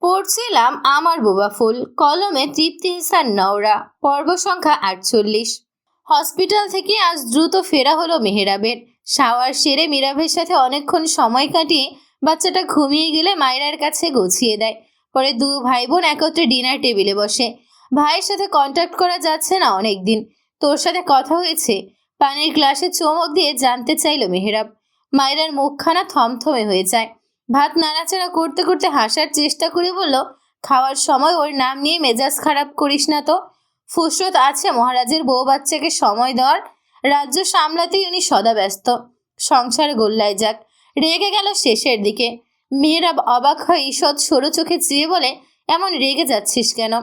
পড়ছিলাম আমার বোবা ফুল, কলমে তৃপ্তি ইহসান নওরা। পর্ব সংখ্যা 48। হসপিটাল থেকে আজ দ্রুত ফেরা হলো মেহেরাবের। শাওয়ার সেরে মীরাবের সাথে অনেকক্ষণ সময় কাটিয়ে বাচ্চাটা ঘুমিয়ে গেলে মায়রার কাছে গুছিয়ে দেয়। পরে দু ভাই বোন একত্রে ডিনার টেবিলে বসে। ভাইয়ের সাথে কন্ট্যাক্ট করা যাচ্ছে না অনেক দিন, তোর সাথে কথা হয়েছে? পানির গ্লাসে চুমুক দিয়ে জানতে চাইল মেহেরাব। মায়রার মুখখানা থমথমে হয়ে যায়। ভাত নাড়াচাড়া করতে করতে হাসার চেষ্টা করে বলল, খাওয়ার সময় ওর নাম নিয়ে মেজাজ খারাপ করিস না তো। ফুসরত আছে মহারাজের বউ বাচ্চাকে সময় দেওয়ার। রাজ্য সামলাতেই উনি সদা ব্যস্ত। সংসার গোল্লায় যাক। রেগে গেল শেষের দিকে। মেহেরাব অবাক হয়ে ঈষৎ সরু চোখে চেয়ে বলে, এমন রেগে যাচ্ছিস কেন?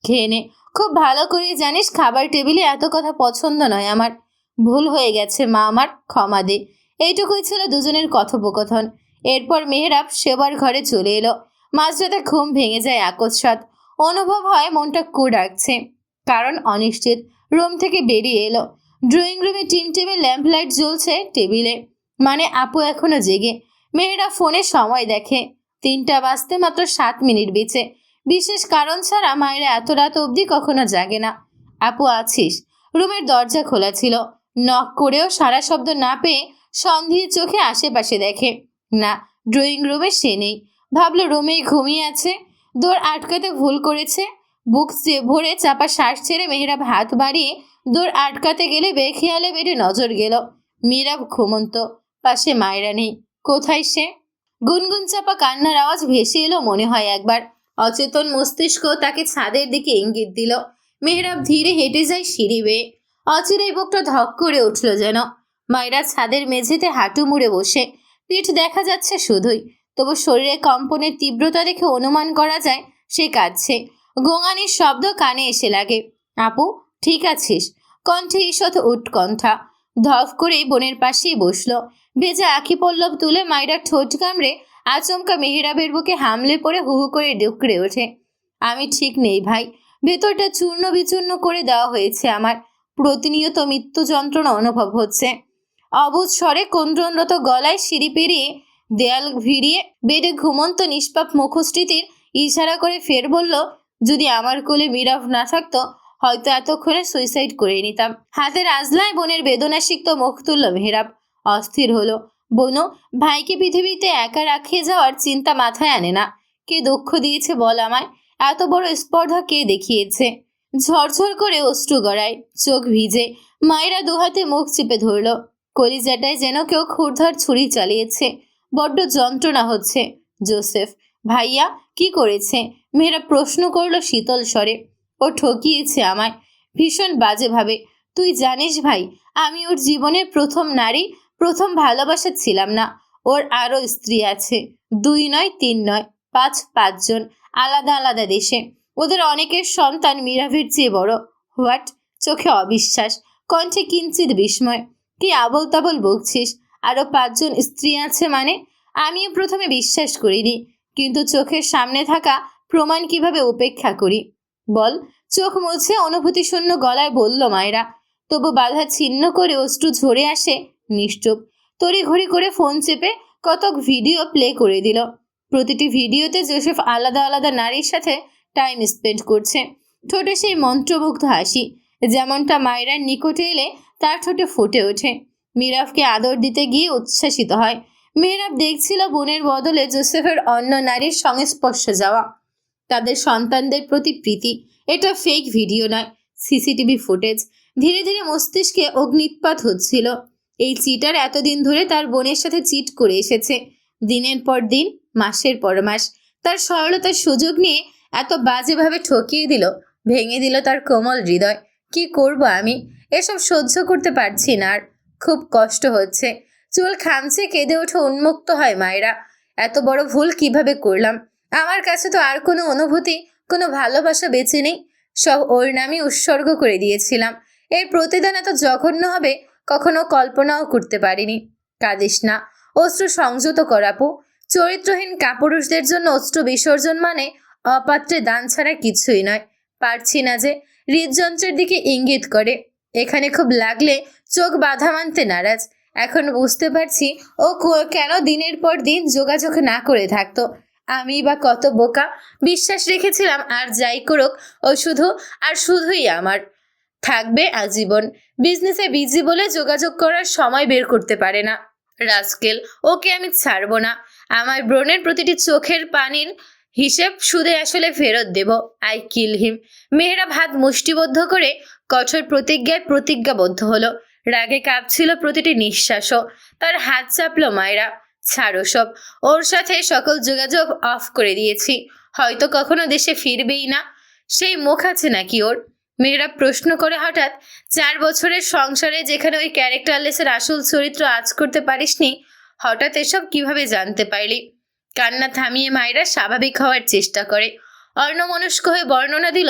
খেয়ে নে। খুব ভালো করে জানিস খাবার টেবিলে এত কথা পছন্দ নয় আমার। ভুল হয়ে গেছে মা, আমার ক্ষমা দে। এইটুকুই ছিল দুজনের কথোপকথন। এরপর মেহেরাব সেবার ঘরে চলে এলো। মাঝরাতে ঘুম ভেঙে যায় আকস্মাৎ। অনুভব হয় মনটা কু ডাকছে। কারণ অনিশ্চিত। রুম থেকে বেরিয়ে এলো। ড্রয়িং রুমে টিমটিমে ল্যাম্প লাইট জ্বলছে টেবিলে। মানে আপু এখনো জেগে। মেহেরাব ফোনে সময় দেখে। 3টা বাজতে মাত্র 7 মিনিট বেঁচে। বিশেষ কারণ ছাড়া মায়েরা এত রাত অবধি কখনো জাগে না। আপু আছিস? রুমের দরজা খোলা ছিল। নক করেও সারা শব্দ না পেয়ে সন্ধির চোখে আশেপাশে দেখে। না, ড্রয়িং রুমে সে নেই। ভাবলো রুমেই ঘুমিয়ে আছে। দৌড় আটকাতে ভুল করেছে। বুক ভরে চাপা শ্বাস ছেড়ে মেহেরাব হাত বাড়িয়ে দৌড় আটকাতে গেলে বেখেয়ালে বেডে নজর গেল। মীরাব ঘুমন্ত। পাশে মায়রা নেই। কোথায় সে? গুনগুন চাপা কান্নার আওয়াজ ভেসে এলো মনে হয় একবার। অচেতন মস্তিষ্ক তাকে ছাদের দিকে ইঙ্গিত দিল। মেহেরাব ধীরে হেঁটে যায় সিঁড়ি বেয়ে। অচিরেই বুকটা ধক করে উঠল যেন। মায়রা ছাদের মেঝেতে হাঁটু মুড়ে বসে। পিঠ দেখা যাচ্ছে শুধুই। তবু শরীরে কম্পনের তীব্রতা দেখে অনুমান করা যায় সে কাঁদছে। গোঙানির শব্দ কানে এসে লাগে। আপু ঠিক আছিস? কণ্ঠে ঈষৎ উৎকণ্ঠা। ধপ করে বোনের পাশেই বসলো। ভেজা আঁখি পল্লব তুলে মায়রার ঠোঁট কামড়ে আচমকা মেহেরাবের বুকে হামলে পড়ে হু হু করে ডুকরে ওঠে। আমি ঠিক নেই ভাই। ভেতরটা চূর্ণ বিচূর্ণ করে দেওয়া হয়েছে আমার। প্রতিনিয়ত মৃত্যু যন্ত্রণা অনুভব হচ্ছে। অবুঝ স্বরে ক্রন্দনরত গলায় সিঁড়ি পেরিয়ে দেয়াল ভিড়িয়ে বেডে ঘুমন্ত নিষ্পাপ মুখশ্রীতির ইশারা করে ফের বলল, যদি আমার কোলে মীরাব না থাকতো হয়তো এতক্ষণে সুইসাইড করে নিতাম। হাতের আজলায় বোনের বেদনাসিক্ত মুখ তুলল মেহেরাব। অস্থির হলো। বোনও ভাইকে পৃথিবীতে একা রাখিয়ে যাওয়ার চিন্তা মাথায় আনে না। কে দুঃখ দিয়েছে বল আমায়? এত বড় স্পর্ধা কে দেখিয়েছে? ঝরঝর করে অশ্রু গড়ায়, চোখ ভিজে। মায়েরা দুহাতে মুখ চেপে ধরল। কলিজাটায় যেন কেউ ক্ষুরধার ছুরি চালিয়েছে। বড্ড যন্ত্রণা হচ্ছে। জোসেফ ভাইয়া কি করেছে? মেয়েরা প্রশ্ন করল শীতল স্বরে। ও ঠকিয়েছে আমায়, ভীষণ বাজেভাবে। তুই জানিস ভাই, আমি ওর জীবনের প্রথম নারী, প্রথম ভালোবাসা ছিলাম না। ওর আরও স্ত্রী আছে। 2 নয় 3 নয়, 5 জন, আলাদা আলাদা দেশে। ওদের অনেকের সন্তান মীরাভের চেয়ে বড়। হোয়াট? চোখে অবিশ্বাস, কণ্ঠে কিঞ্চিত বিস্ময়। কি আবল তাবল বকছিস? আরো 5 জন স্ত্রী আছে মানে? আমিও প্রথমে বিশ্বাস করিনি, কিন্তু চোখের সামনে থাকা প্রমাণ কিভাবে উপেক্ষা করি বল? চোখ মুছে অনুভূতি শূন্য গলায় বলল মায়েরা। তবু বাধা ছিন্ন করে অশ্রু ঝরে আসে। নিশ্চুপ। তড়িঘড়ি করে ফোন চেপে কতক ভিডিও প্লে করে দিল। প্রতিটি ভিডিওতে জোসেফ আলাদা আলাদা নারীর সাথে টাইম স্পেন্ড করছে। ঠোঁটে সেই মন্ত্রমুগ্ধ হাসি, যেমনটা মায়েরার নিকটে এলে তার ঠোঁটে ফুটে ওঠে। মীরাবকে আদর দিতে গিয়ে উচ্ছ্বাসিত হয়। মেহেরাব দেখছিল বোনের বদলে জোসেফের অন্য নারীর সংস্পর্শে যাওয়া, তাদের সন্তানদের প্রতি প্রীতি। এটা ফেক ভিডিও নয়, সিসিটিভি ফুটেজ। ধীরে ধীরে মস্তিষ্কে অগ্নিৎপাত হচ্ছিল। এই চিটার এতদিন ধরে তার বোনের সাথে চিট করে এসেছে। দিনের পর দিন, মাসের পর মাস। তার সরলতার সুযোগ নিয়ে এত বাজেভাবে ঠকিয়ে দিল, ভেঙে দিল তার কোমল হৃদয়। কি করব আমি? এসব সহ্য করতে পারছি না আর। খুব কষ্ট হচ্ছে। চুল খামচে কেঁদে ওঠে উন্মুক্ত হয় মায়েরা। এত বড় ভুল কিভাবে করলাম? আমার কাছে তো আর কোনো অনুভূতি, কোনো ভালোবাসা বেঁচে নেই। সব ওর নামই উৎসর্গ করে দিয়েছিলাম। এর প্রতিদান এত জঘন্য হবে কখনো কল্পনাও করতে পারিনি। কাঁদিস না, অশ্রু সংযত করাপু। চরিত্রহীন কাপুরুষদের জন্য অশ্রু বিসর্জন মানে অপাত্রে দান ছাড়া কিছুই নয়। পারছি না যে। হৃদযন্ত্রের দিকে ইঙ্গিত করে। এখানে খুব লাগলে চোখ বাধা মানতে নারাজ। এখন বুঝতে পারছি ও কেন দিনের পর দিন যোগাযোগ না করে থাকতো। আমি বা কত বোকা, বিশ্বাস রেখেছিলাম আর যাই করুক ও শুধুই আমার থাকবে আজীবন। বিজনেসে বিজি বলে যোগাযোগ করার সময় বের করতে পারে না। রাস্কেল, ওকে আমি ছাড়বো না। আমার ব্রণের প্রতিটি চোখের পানির হিসেব সুদে আসলে ফেরত দেব। আই কিল হিম। মেহেরাব হাত মুষ্টিবদ্ধ করে কঠোর প্রতিজ্ঞাবদ্ধ হলো। রাগে কাঁপছিল প্রতিটি নিঃশ্বাসও। তার হাত চাপলো মায়েরা। ছাড়ো সব, ওর সাথে সকল যোগাযোগ অফ করে দিয়েছি। হয়তো কখনো দেশে ফিরবেই না। সেই মুখ আছে নাকি ওর? মেয়েরা প্রশ্ন করে হঠাৎ। 4 বছরের সংসারে যেখানে ওই ক্যারেক্টারলেসের আসল চরিত্র আজ করতে পারিসনি, হঠাৎ এসব কিভাবে জানতে পারলি? কান্না থামিয়ে মায়েরা স্বাভাবিক হওয়ার চেষ্টা করে। অন্যমনস্ক হয়ে বর্ণনা দিল,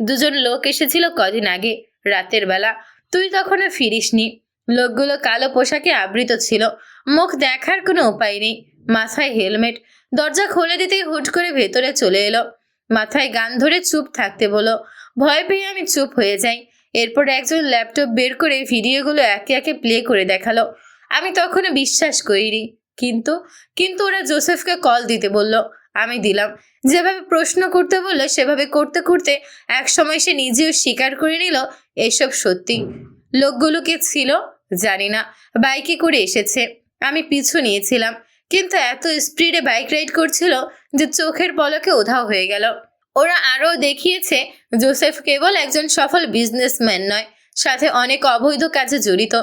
দুজন লোক এসেছিল কদিন আগে রাতের বেলা, তুই তখনও ফিরিসনি। লোকগুলো কালো পোশাকে আবৃত ছিল, মুখ দেখার কোনো উপায় নেই, মাথায় হেলমেট। দরজা খুলে দিতেই হুট করে ভেতরে চলে এলো। মাথায় গান ধরে চুপ থাকতে বলো। ভয় পেয়ে আমি চুপ হয়ে যাই। এরপর একজন ল্যাপটপ বের করে ভিডিওগুলো একে একে প্লে করে দেখালো। আমি তখনও বিশ্বাস করিনি। কিন্তু কিন্তু ওরা জোসেফকে কল দিতে বলল। আমি দিলাম। যেভাবে প্রশ্ন করতে বললো সেভাবে করতে করতে একসময় সে নিজেও স্বীকার করে নিল এসব সত্যি। লোকগুলো কে ছিল জানি না, বাইকে করে এসেছে। আমি পিছু নিয়েছিলাম, কিন্তু এত স্পিডে বাইক রাইড করছিল যে চোখের পলকে উধাও হয়ে গেল। ওরা আরও দেখিয়েছে জোসেফ কেবল একজন সফল বিজনেসম্যান নয়, সাথে অনেক অবৈধ কাজে জড়িত।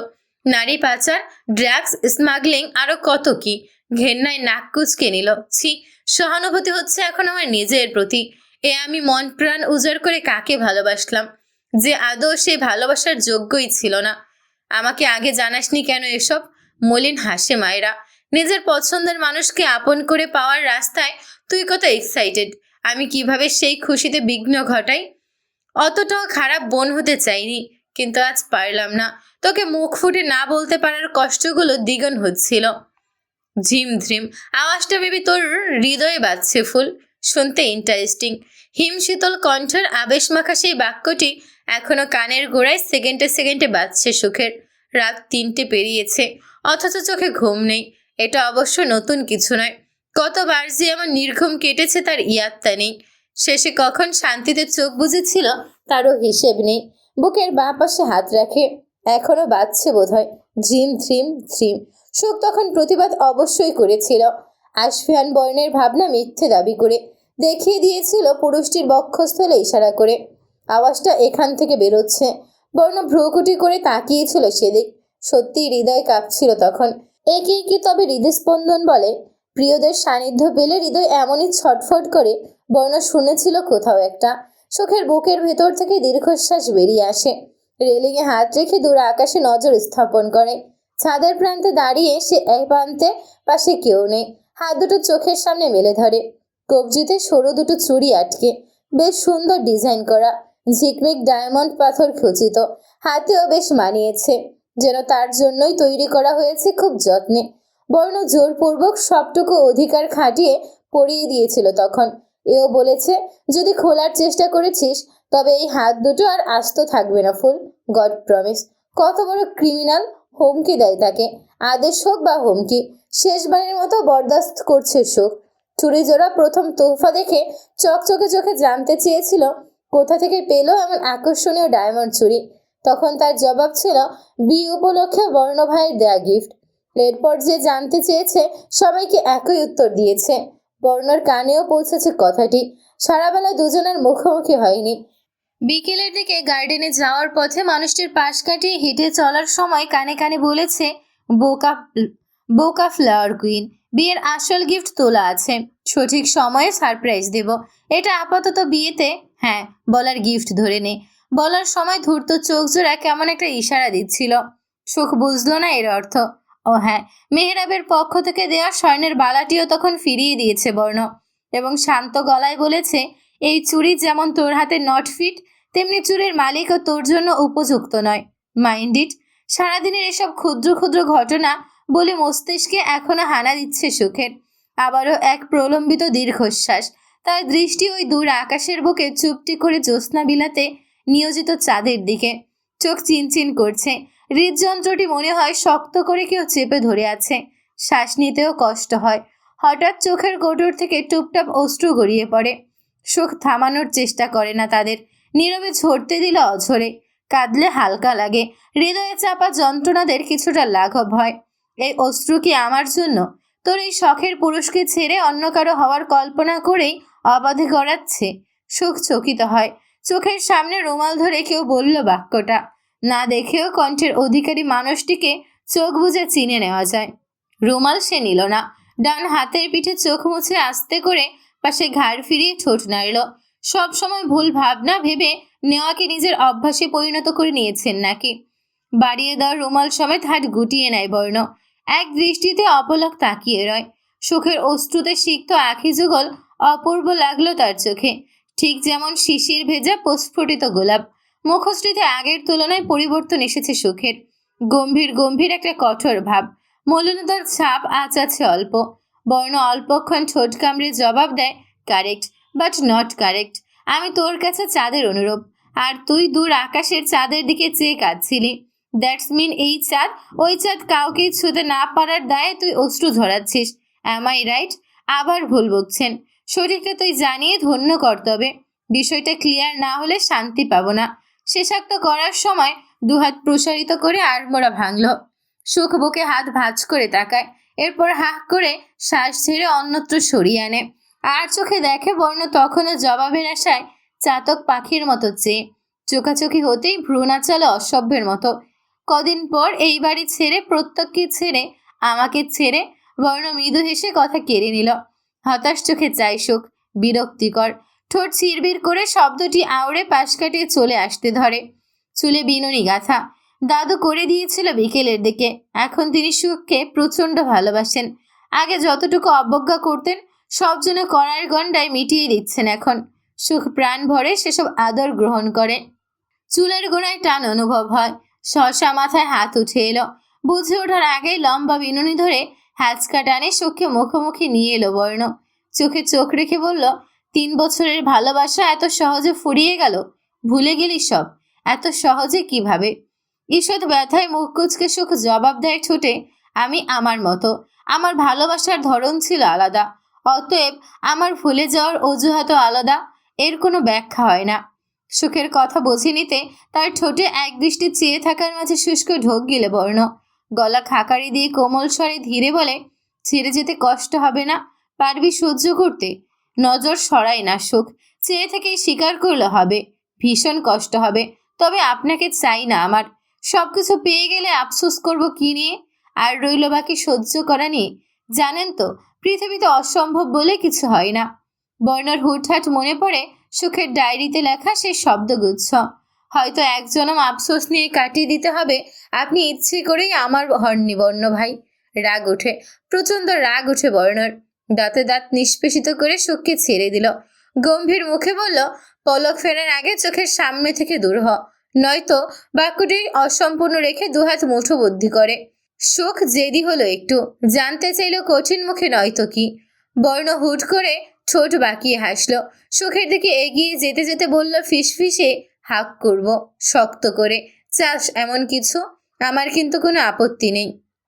নারী পাচার, ড্রাগস স্মাগলিং, আরো কত কি। ঘেন্নায় নাক কুচকে নিল। ছি, সহানুভূতি হচ্ছে এখন আমার নিজের প্রতি। আমি মন প্রাণ উজাড় করে কাকে ভালোবাসলাম, যে আদৌ সেই ভালোবাসার যোগ্যই ছিল না। আমাকে আগে জানাসনি কেন এসব? মলিন হাসে মায়েরা। নিজের পছন্দের মানুষকে আপন করে পাওয়ার রাস্তায় তুই কত এক্সাইটেড। আমি কিভাবে সেই খুশিতে বিঘ্ন ঘটাই? অতটাও খারাপ বোন হতে চাইনি, কিন্তু আজ পারলাম না। তোকে মুখ ফুটে না বলতে পারার কষ্টগুলো দ্বিগুণ হচ্ছিল। ঝিম ঝিম আওয়াজটা ভেবে তোর হৃদয়ে বাজছে ফুল। শুনতে ইন্টারেস্টিং। হিমশীতল কণ্ঠের আবেশমাখা সেই বাক্যটি এখনো কানের গোড়ায় সেকেন্ডে সেকেন্ডে বাজছে সুখের। রাত 3টে পেরিয়েছে, অথচ চোখে ঘুম নেই। এটা অবশ্য নতুন কিছু নয়। কতবার যে আমার নির্ঘুম কেটেছে তার ইয়াত্তা নেই। শেষে কখন শান্তিতে চোখ বুজেছিল তারও হিসেব নেই। বুকের বাঁ পাশে হাত রাখে। এখনো বাজছে বোধহয়। ঝিম ঝিম ঝিম। সুখ তখন প্রতিবাদ অবশ্যই করেছিল। আশফিয়ান বর্ণের ভাবনা মিথ্যে দাবি করে দেখিয়ে দিয়েছিল পুরুষটির বক্ষস্থলে ইশারা করে। আওয়াজটা এখান থেকে বেরোচ্ছে। বর্ণ ভ্রুকুটি করে তাকিয়েছিল সেদিক। সত্যি হৃদয় কাঁপছিল তখন। একেই কি তবে হৃদস্পন্দন বলে? প্রিয়দের সান্নিধ্য পেলে হৃদয় এমনই ছটফট করে। বর্ণ শুনেছিল কোথাও একটা। সুখের বুকের ভেতর থেকে দীর্ঘশ্বাস বেরিয়ে আসে। রেলিংয়ে হাত রেখে দূর আকাশে নজর স্থাপন করে। ছাদের প্রান্তে দাঁড়িয়ে সে এক প্রান্তে, পাশে কেউ নেই। হাত দুটো চোখের সামনে মেলে ধরে। কবজিতে সরু দুটো চুড়ি আটকে, বেশ সুন্দর ডিজাইন করা, ঝিকমিক ডায়মন্ড পাথর খচিত। হাতেও বেশ মানিয়েছে, যেন তার জন্যই তৈরি করা হয়েছে খুব যত্নে। বর্ণ জোরপূর্বক সবটুকু অধিকার খাটিয়ে পরিয়ে দিয়েছিল তখন। এও বলেছে, যদি খোলার চেষ্টা করেছিস তবে এই হাত দুটো আর আস্ত থাকবে না ফুল। God promise. কত বড় ক্রিমিনাল! হুমকি দেয় তাকে। আদেশ হোক বা হুমকি, শেষবারের মতো বরদাস্ত করছে সুখ। চুরি জোড়া প্রথম তোহফা দেখে চকচকে চোখে জানতে চেয়েছিল কোথা থেকে পেল এমন আকর্ষণীয় ডায়মন্ড চুড়ি। তখন তার জবাব ছিল বিয়ে উপলক্ষে বর্ণ ভাইয়ের দেয়া গিফট। এরপর যে জানতে চেয়েছে সবাইকে একই উত্তর দিয়েছে। বর্ণর কানেও পৌঁছেছে কথাটি। সারাবেলা দুজনের মুখোমুখি হয়নি। বিকেলের দিকে গার্ডেনে যাওয়ার পথে মানুষটির পাশ কাটিয়ে হেঁটে চলার সময় কানে কানে বলেছে, বোকা বোকা ফ্লাওয়ার কুইন, বিয়ের আসল গিফট তোলা আছে, সঠিক সময়ে সারপ্রাইজ দেব। এটা আপাতত বিয়েতে হ্যাঁ বলার গিফট ধরে নে। বলার সময় ধূর্ত চোখ জোড়া কেমন একটা ইশারা দিচ্ছিল। সুখ বুঝলো না এর অর্থ। ও হ্যাঁ, মেহেরাবের পক্ষ থেকে দেওয়া স্বর্ণের বালাটিও তখন ফিরিয়ে দিয়েছে বর্ণ, এবং শান্ত গলায় বলেছে, এই চুড়ি যেমন তোর হাতে নট ফিট, তেমনি চুড়ির মালিকও তোর জন্য উপযুক্ত নয়। Mind it. সারাদিনের এসব ক্ষুদ্র ক্ষুদ্র ঘটনা বলে মস্তিষ্কে এখনো হানা দিচ্ছে সুখের। আবারও এক প্রলম্বিত দীর্ঘশ্বাস। তার দৃষ্টি ওই দূর আকাশের বুকে চুপটি করে জ্যোৎস্না বিলাতে নিয়োজিত চাঁদের দিকে। চোখ চিনচিন করছে। হৃদযন্ত্রটি মনে হয় শক্ত করে কেউ চেপে ধরে আছে। শ্বাস নিতেও কষ্ট হয়। হঠাৎ চোখের কোটর থেকে টুপটাপ অশ্রু গড়িয়ে পড়ে। সুখ থামানোর চেষ্টা করে না তাদের, নীরবে ঝরতে দিল অঝরে। কাঁদলে হালকা লাগে, হৃদয়ে চাপা যন্ত্রণাদের কিছুটা লাঘব হয়। এই অশ্রু কি আমার জন্য? তোর এই শখের পুরুষকে ছেড়ে অন্য কারো হওয়ার কল্পনা করেই অবাধে গড়াচ্ছে। সুখ চকিত হয়। চোখের সামনে রুমাল ধরে কেউ বলল বাক্যটা। না দেখেও কণ্ঠের অধিকারী মানুষটিকে চোখ বুজে চিনে নেওয়া যায়। রুমাল সে নিল না, ডান হাতের পিঠে চোখ মুছে আস্তে করে পাশে ঘাড় ফিরিয়ে ঠোঁট নাড়ল। সবসময় ভুল ভাবনা ভেবে নেওয়াকে নিজের অভ্যাসে পরিণত করে নিয়েছেন নাকি? বাড়িয়ে দেওয়া রুমাল সমেত হাত গুটিয়ে নেয় বর্ণ। এক দৃষ্টিতে অপলক তাকিয়ে রয়। সুখের অশ্রুতে সিক্ত আখি যুগল অপূর্ব লাগলো তার চোখে, ঠিক যেমন শিশির ভেজা প্রস্ফুটিত গোলাপ। মুখশ্রীতে আগের তুলনায় পরিবর্তন এসেছে সুখের। গম্ভীর গম্ভীর একটা কঠোর ভাব, মলিনতার ছাপ আজ আছে অল্প। বর্ণ অল্পক্ষণ ঠোঁট কামড়ে জবাব দেয়, কারেক্ট, বাট নট কারেক্ট। আমি তোর কাছে চাঁদের অনুরূপ, আর তুই দূর আকাশের চাঁদের দিকে চেয়ে কাঁদছিলি। দ্যাটস মিন এই চাঁদ ওই চাঁদ কাউকে ছুঁতে না পারার দায়ে তুই অশ্রু ঝরাচ্ছিস। Am I right? আবার ভুল বকছেন। সঠিকটা তুই জানিয়ে ধন্য কর্তব্যে। বিষয়টা ক্লিয়ার না হলে শান্তি পাবো না। শেষাক্ত করার সময় দুহাত প্রসারিত করে আড়মোড়া ভাঙল। সুখ বুকে হাত ভাঁজ করে তাকায়, এরপর হাঁ করে শ্বাস ছেড়ে অন্যত্র সরিয়ে আনে। আর চোখে দেখে বর্ণ তখনও জবাবের আশায় চাতক পাখির মতো চেয়ে। চোখাচোখি হতেই ভ্রু নাচালো অসভ্যের মতো। কদিন পর এই বাড়ি ছেড়ে, প্রত্যেককে ছেড়ে, আমাকে ছেড়ে। বর্ণ মৃদু হেসে কথা কেড়ে নিল। হতাশ চোখে চাই সুখ, বিরক্তিকর। ঠোঁট চিরবির করে শব্দটি আউড়ে পাশ কাটিয়ে চলে আসতে ধরে। চুলে বিনুনি গাঁথা দাদু করে দিয়েছিল বিকেলের দিকে। এখন তিনি সুখকে প্রচণ্ড ভালোবাসেন। আগে যতটুকু অবজ্ঞা করতেন সব যেন করার গণ্ডায় মিটিয়ে দিচ্ছেন এখন। সুখ প্রাণ ভরে সেসব আদর গ্রহণ করে। চুলের গোড়ায় টান অনুভব হয়। সহসা মাথায় হাত উঠে এলো। বুঝে ওঠার আগেই লম্বা বিনুনি ধরে হ্যাচকা টানে সুখকে মুখোমুখি নিয়ে এলো বর্ণ। চোখে চোখ রেখে বলল, 3 বছরের ভালোবাসা এত সহজে ফুরিয়ে গেল? ভুলে গেলি সব? এত সহজে কিভাবে? ঈষৎ ব্যথায় মুখ কুচকে সুখ জবাব দেয় ঠোঁটে, আমি আমার মতো। আমার ভালোবাসার ধরন ছিল আলাদা, অতএব আমার ভুলে যাওয়ার অজুহাতও আলাদা। এর কোনো ব্যাখ্যা হয় না। সুখের কথা বুঝে নিতে তার ঠোঁটে একদৃষ্টি চেয়ে থাকার মাঝে শুষ্ক ঢোক গিলে বর্ণ। গলা খাকারি দিয়ে কোমল স্বরে ধীরে বলে, ছেড়ে যেতে কষ্ট হবে না? পারবি সহ্য করতে? নজর সরাই না সুখ, চেয়ে থেকেই স্বীকার করলে হবে। ভীষণ কষ্ট হবে, তবে আপনাকে চাই না আমার। সবকিছু পেয়ে গেলে আফসোস করব কি নিয়ে? আর রইল বাকি সহ্য করা নিয়ে। জানেন তো, পৃথিবীতে অসম্ভব বলে কিছু হয় না। বর্ণার হুটহাট মনে পড়ে সুখের ডায়েরিতে লেখা সেই শব্দগুচ্ছ। হয়তো এক জনম আফসোস নিয়ে কাটিয়ে দিতে হবে। আপনি ইচ্ছে করেই আমার হননি বর্ণ ভাই। রাগ ওঠে, প্রচণ্ড রাগ ওঠে বর্ণর। দাঁতে দাঁত নিষ্পেষিত করে সুখকে ছেড়ে দিল। গম্ভীর মুখে বলল, পলক ফেরার আগে চোখের সামনে থেকে দূর হ, নয়তো। বাক্যটি অসম্পূর্ণ রেখে দুহাত মুঠো বুদ্ধি করে। সুখ জেদি হলো একটু, জানতে চাইল কঠিন মুখে নয়তো কি। বর্ণ হুট করে ঠোঁট বাঁকিয়ে হাসলো। সুখের দিকে এগিয়ে যেতে যেতে বলল ফিসফিসে, হাক করব শক্ত করে, চাস এমন কিছু? আমার কিন্তু কোনো আপত্তি নেই।